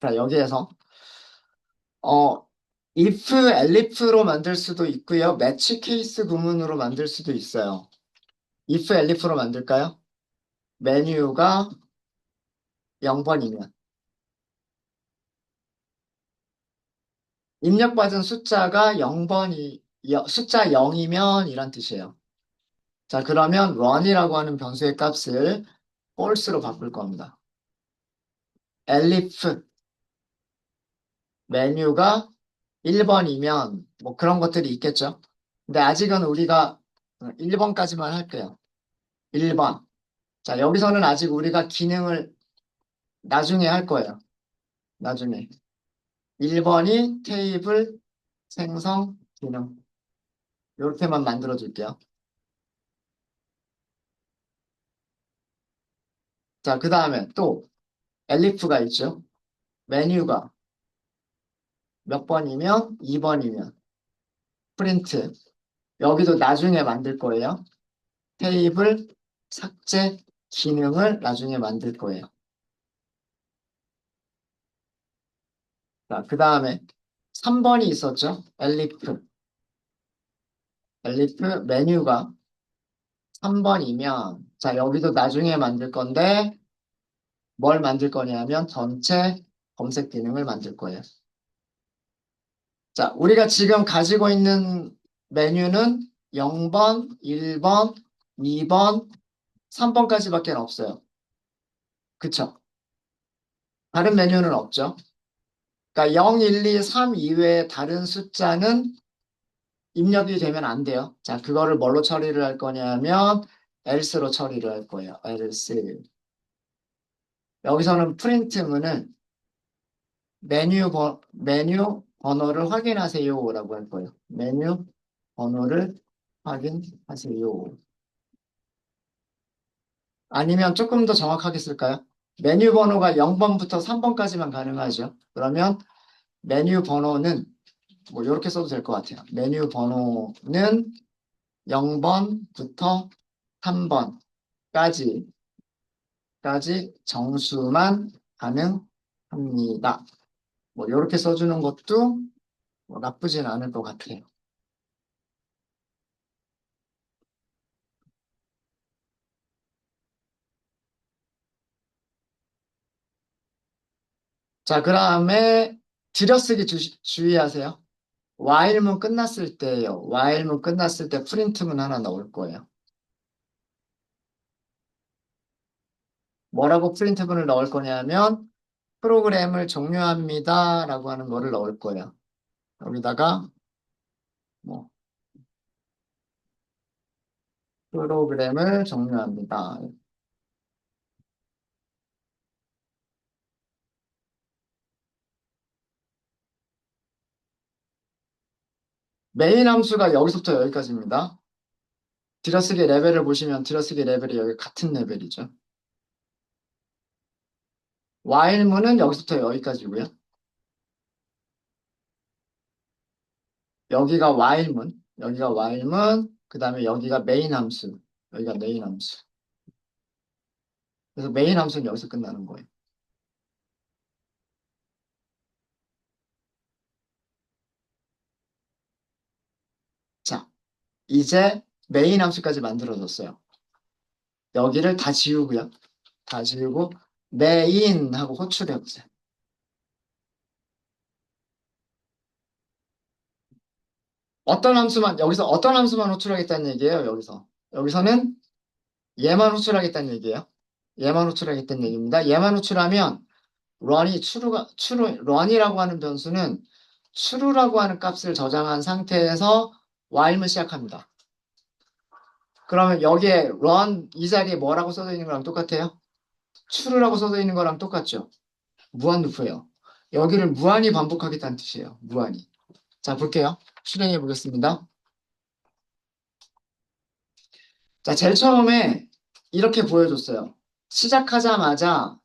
자, 여기에서 어 if, elif로 만들 수도 있고요. match case 구문으로 만들 수도 있어요. if, elif로 만들까요? 메뉴가 0번이면 입력받은 숫자가 0번이 숫자 0이면 이란 뜻이에요. 자, 그러면 run이라고 하는 변수의 값을 false로 바꿀 겁니다. elif 메뉴가 1번이면 뭐 그런 것들이 있겠죠. 근데 아직은 우리가 1번까지만 할게요. 1번. 자, 여기서는 아직 우리가 기능을 나중에 할 거예요. 나중에. 1번이 테이블 생성 기능. 이렇게만 만들어 줄게요. 자, 그 다음에 또 엘리프가 있죠. 메뉴가 몇 번이면 2번이면 프린트. 여기도 나중에 만들 거예요. 테이블 삭제 기능을 나중에 만들 거예요. 자, 그 다음에 3번이 있었죠. 엘리프. 엘리프 메뉴가 3번이면 자, 여기도 나중에 만들 건데 뭘 만들 거냐면 전체 검색 기능을 만들 거예요. 자, 우리가 지금 가지고 있는 메뉴는 0번, 1번, 2번, 3번까지밖에 없어요. 그쵸? 다른 메뉴는 없죠. 그러니까 0, 1, 2, 3 이외에 다른 숫자는 입력이 되면 안 돼요. 자, 그거를 뭘로 처리를 할 거냐면 else로 처리를 할 거예요. else. 여기서는 프린트문은 메뉴 번호를 확인하세요라고 할 거예요. 메뉴 번호를 확인하세요. 아니면 조금 더 정확하게 쓸까요? 메뉴 번호가 0번부터 3번까지만 가능하죠. 그러면 메뉴 번호는 뭐 이렇게 써도 될 것 같아요. 메뉴 번호는 0번부터 3번까지 정수만 가능합니다. 뭐 이렇게 써주는 것도 뭐 나쁘진 않을 것 같아요. 자, 그 다음에 들여쓰기 주의하세요. while문 끝났을 때예요. while문 끝났을 때 프린트문 하나 넣을 거예요. 뭐라고 프린트문을 넣을 거냐면 프로그램을 종료합니다 라고 하는 거를 넣을 거예요. 여기다가 뭐 프로그램을 종료합니다. 메인 함수가 여기서부터 여기까지입니다. 들여쓰기 레벨을 보시면 들여쓰기 레벨이 여기 같은 레벨이죠. while문은 여기서부터 여기까지고요. 여기가 while문, 그 다음에 여기가 메인 함수, 여기가 메인 함수. 그래서 메인 함수는 여기서 끝나는 거예요. 자, 이제 메인 함수까지 만들어졌어요. 여기를 다 지우고요. 다 지우고 메인 하고 호출해 보세요. 여기서 어떤 함수만 호출하겠다는 얘기예요, 여기서. 여기서는 얘만 호출하겠다는 얘기예요. 얘만 호출하겠다는 얘기입니다. 얘만 호출하면 run이라고 하는 변수는 true라고 하는 값을 저장한 상태에서 while을 시작합니다. 그러면 여기에 run 이 자리에 뭐라고 써져 있는 거랑 똑같아요? true라고 써져 있는 거랑 똑같죠? 무한 루프예요. 여기를 무한히 반복하겠다는 뜻이에요. 무한히. 자, 볼게요. 실행해 보겠습니다. 자, 제일 처음에 이렇게 보여줬어요. 시작하자마자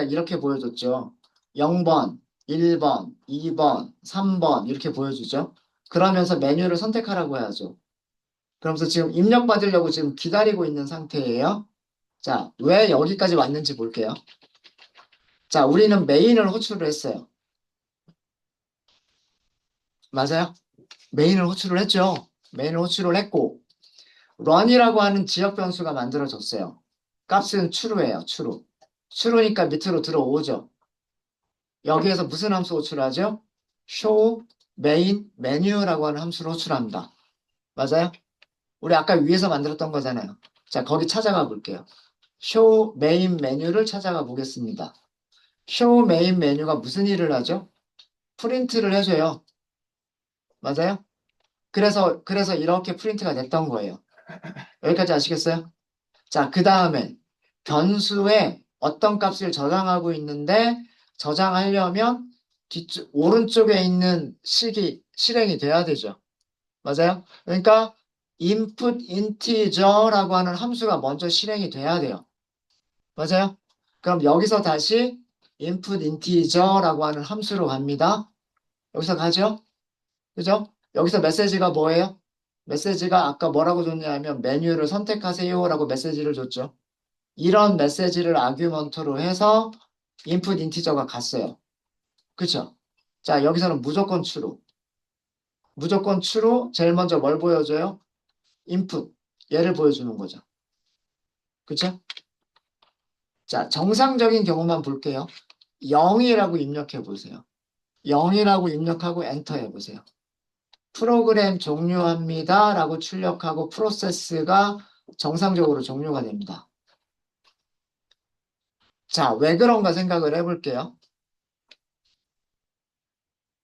이렇게 보여줬죠. 0번, 1번, 2번, 3번 이렇게 보여주죠. 그러면서 메뉴를 선택하라고 해야죠. 그러면서 지금 입력받으려고 지금 기다리고 있는 상태예요. 자, 왜 여기까지 왔는지 볼게요. 자, 우리는 메인을 호출을 했어요. 맞아요? 메인을 호출을 했죠. 메인을 호출을 했고 run이라고 하는 지역 변수가 만들어졌어요. 값은 true예요. true. true니까 밑으로 들어오죠. 여기에서 무슨 함수 호출하죠? show main menu라고 하는 함수를 호출합니다. 맞아요? 우리 아까 위에서 만들었던 거잖아요. 자, 거기 찾아가 볼게요. show main menu를 찾아가 보겠습니다. show main menu가 무슨 일을 하죠? 프린트를 해줘요. 맞아요? 그래서 이렇게 프린트가 됐던 거예요. 여기까지 아시겠어요? 자, 그 다음에 변수에 어떤 값을 저장하고 있는데 저장하려면 오른쪽에 있는 식이 실행이 돼야 되죠. 맞아요? 그러니까 input integer라고 하는 함수가 먼저 실행이 돼야 돼요. 맞아요? 그럼 여기서 다시 input integer라고 하는 함수로 갑니다. 여기서 가죠? 그죠? 여기서 메시지가 뭐예요? 메시지가 아까 뭐라고 줬냐면 메뉴를 선택하세요라고 메시지를 줬죠. 이런 메시지를 아규먼트로 해서 input 인티저가 갔어요. 그쵸? 자, 여기서는 무조건 true. 무조건 true. 제일 먼저 뭘 보여줘요? input. 얘를 보여주는 거죠. 그쵸? 자, 정상적인 경우만 볼게요. 0이라고 입력해 보세요. 0이라고 입력하고 엔터 해보세요. 프로그램 종료합니다. 라고 출력하고 프로세스가 정상적으로 종료가 됩니다. 자, 왜 그런가 생각을 해볼게요.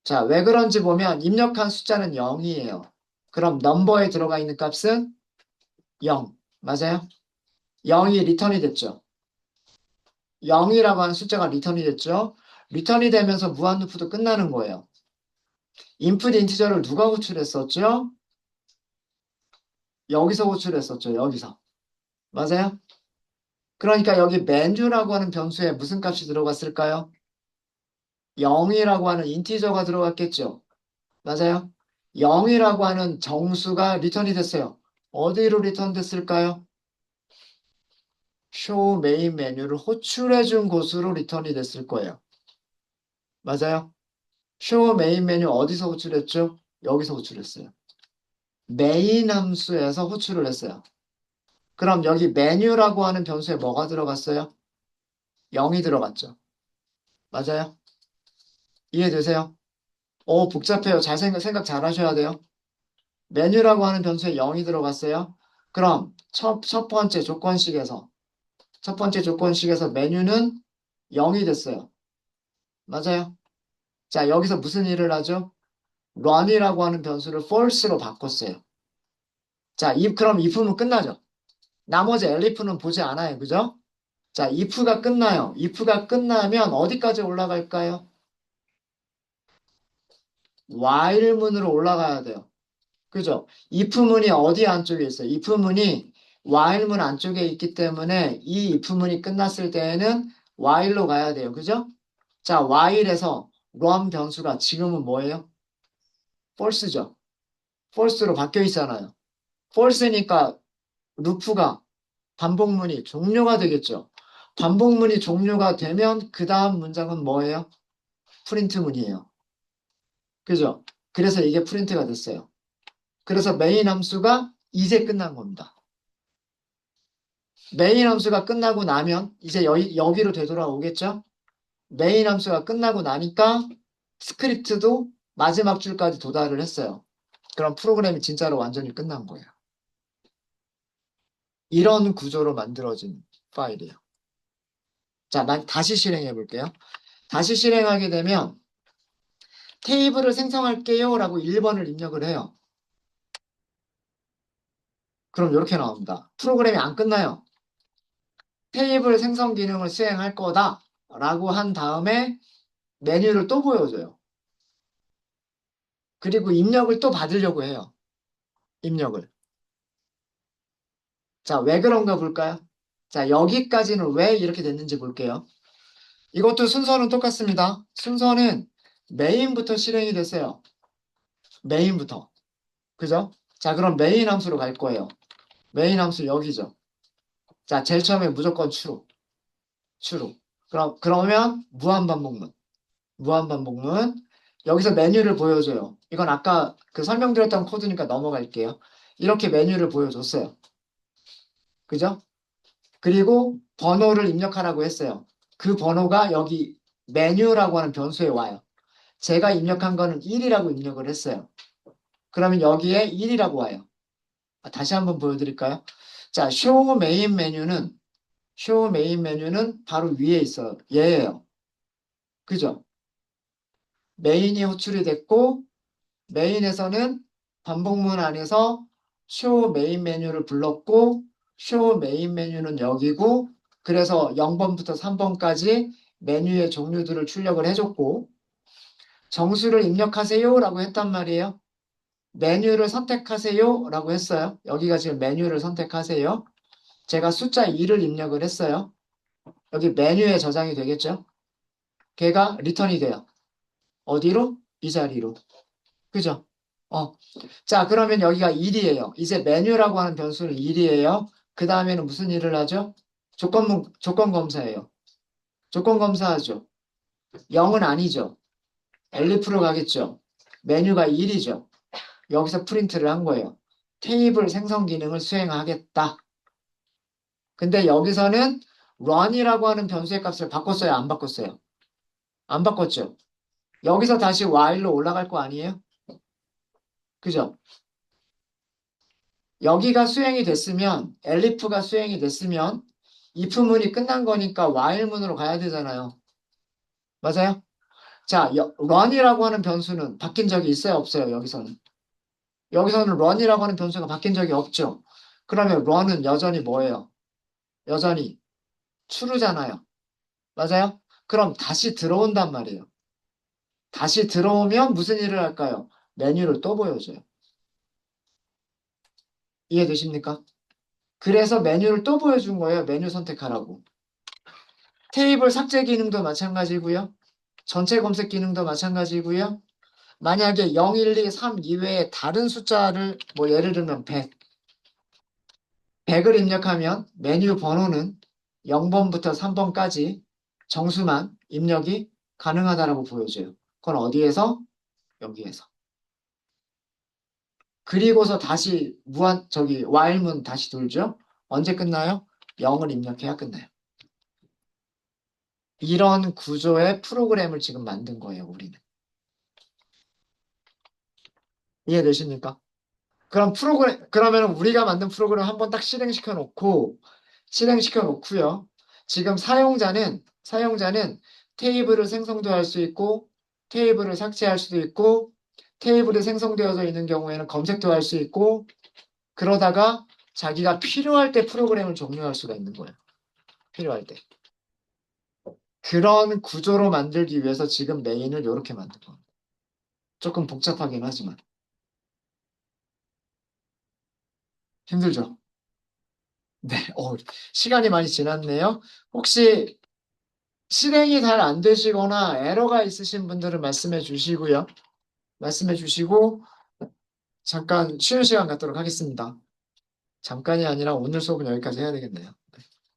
자, 왜 그런지 보면 입력한 숫자는 0이에요. 그럼 넘버에 들어가 있는 값은 0. 맞아요? 0이 리턴이 됐죠. 0이라고 하는 숫자가 리턴이 됐죠. 리턴이 되면서 무한루프도 끝나는 거예요. 인풋 인티저를 누가 호출했었죠? 여기서 호출했었죠. 여기서. 맞아요? 그러니까 여기 메뉴라고 하는 변수에 무슨 값이 들어갔을까요? 0이라고 하는 인티저가 들어갔겠죠. 맞아요? 0이라고 하는 정수가 리턴이 됐어요. 어디로 리턴 됐을까요? show 메인 메뉴를 호출해 준 곳으로 리턴이 됐을 거예요. 맞아요? show 메인 메뉴 어디서 호출했죠? 여기서 호출했어요. 메인 함수에서 호출을 했어요. 그럼 여기 메뉴라고 하는 변수에 뭐가 들어갔어요? 0이 들어갔죠. 맞아요? 이해되세요? 복잡해요. 생각 잘 하셔야 돼요. 메뉴라고 하는 변수에 0이 들어갔어요. 그럼 첫 번째 조건식에서 메뉴는 0이 됐어요. 맞아요? 자, 여기서 무슨 일을 하죠? run이라고 하는 변수를 false로 바꿨어요. 자, 그럼 if는 끝나죠? 나머지 elif는 보지 않아요. 그죠? 자, if가 끝나요. if가 끝나면 어디까지 올라갈까요? while문으로 올라가야 돼요. 그죠? if문이 어디 안쪽에 있어요? if문이 while문 안쪽에 있기 때문에 이 if문이 끝났을 때에는 while로 가야 돼요. 그죠? 자, while에서 run 변수가 지금은 뭐예요? false죠. false로 바뀌어 있잖아요. false니까 루프가 반복문이 종료가 되겠죠. 반복문이 종료가 되면 그 다음 문장은 뭐예요? 프린트문이에요. 그죠? 그래서 이게 프린트가 됐어요. 그래서 메인 함수가 이제 끝난 겁니다. 메인 함수가 끝나고 나면 이제 여기로 되돌아오겠죠? 메인 함수가 끝나고 나니까 스크립트도 마지막 줄까지 도달을 했어요. 그럼 프로그램이 진짜로 완전히 끝난 거예요. 이런 구조로 만들어진 파일이에요. 자, 다시 실행해 볼게요. 다시 실행하게 되면 테이블을 생성할게요 라고 1번을 입력을 해요. 그럼 이렇게 나옵니다. 프로그램이 안 끝나요. 테이블 생성 기능을 수행할 거다 라고 한 다음에 메뉴를 또 보여줘요. 그리고 입력을 또 받으려고 해요. 입력을. 자, 왜 그런가 볼까요? 자, 여기까지는 왜 이렇게 됐는지 볼게요. 이것도 순서는 똑같습니다. 순서는 메인부터 실행이 됐어요. 메인부터. 그죠? 자, 그럼 메인 함수로 갈 거예요. 메인 함수 여기죠. 자, 제일 처음에 무조건 true. true. 그러면 무한반복문. 무한반복문. 여기서 메뉴를 보여줘요. 이건 아까 그 설명드렸던 코드니까 넘어갈게요. 이렇게 메뉴를 보여줬어요. 그죠? 그리고 번호를 입력하라고 했어요. 그 번호가 여기 메뉴라고 하는 변수에 와요. 제가 입력한 거는 1이라고 입력을 했어요. 그러면 여기에 1이라고 와요. 다시 한번 보여드릴까요? 자, show 메인 메뉴는 바로 위에 있어요. 얘예요. 그죠? 메인이 호출이 됐고 메인에서는 반복문 안에서 show 메인 메뉴를 불렀고 show 메인 메뉴는 여기고 그래서 0번부터 3번까지 메뉴의 종류들을 출력을 해줬고 정수를 입력하세요 라고 했단 말이에요. 메뉴를 선택하세요 라고 했어요. 여기가 지금 메뉴를 선택하세요. 제가 숫자 2를 입력을 했어요. 여기 메뉴에 저장이 되겠죠? 걔가 리턴이 돼요. 어디로? 이 자리로. 그죠? 어. 자, 그러면 여기가 1이에요. 이제 메뉴라고 하는 변수는 1이에요. 그 다음에는 무슨 일을 하죠? 조건 검사예요. 조건 검사하죠. 0은 아니죠. 엘리프로 가겠죠. 메뉴가 1이죠. 여기서 프린트를 한 거예요. 테이블 생성 기능을 수행하겠다. 근데 여기서는 run이라고 하는 변수의 값을 바꿨어요? 안 바꿨어요? 안 바꿨죠. 여기서 다시 while로 올라갈 거 아니에요? 그죠? 여기가 수행이 됐으면, elif가 수행이 됐으면 if문이 끝난 거니까 while문으로 가야 되잖아요. 맞아요? 자, run이라고 하는 변수는 바뀐 적이 있어요? 없어요? 여기서는. 여기서는 run이라고 하는 변수가 바뀐 적이 없죠. 그러면 run은 여전히 뭐예요? 여전히 true잖아요. 맞아요? 그럼 다시 들어온단 말이에요. 다시 들어오면 무슨 일을 할까요? 메뉴를 또 보여줘요. 이해되십니까? 그래서 메뉴를 또 보여준 거예요. 메뉴 선택하라고. 테이블 삭제 기능도 마찬가지고요. 전체 검색 기능도 마찬가지고요. 만약에 0, 1, 2, 3 이외에 다른 숫자를 뭐 예를 들면 100을 입력하면 메뉴 번호는 0번부터 3번까지 정수만 입력이 가능하다라고 보여줘요. 그건 어디에서? 여기에서. 그리고서 다시 while문 다시 돌죠? 언제 끝나요? 0을 입력해야 끝나요. 이런 구조의 프로그램을 지금 만든 거예요, 우리는. 이해되십니까? 그러면 우리가 만든 프로그램 한번 딱 실행시켜 놓고요. 지금 사용자는 테이블을 생성도 할 수 있고, 테이블을 삭제할 수도 있고, 테이블이 생성되어져 있는 경우에는 검색도 할 수 있고, 그러다가 자기가 필요할 때 프로그램을 종료할 수가 있는 거예요. 필요할 때. 그런 구조로 만들기 위해서 지금 메인을 이렇게 만든 겁니다. 조금 복잡하긴 하지만. 힘들죠? 네, 시간이 많이 지났네요. 혹시 실행이 잘 안 되시거나 에러가 있으신 분들은 말씀해 주시고요. 말씀해 주시고, 잠깐 쉬는 시간 갖도록 하겠습니다. 잠깐이 아니라 오늘 수업은 여기까지 해야 되겠네요.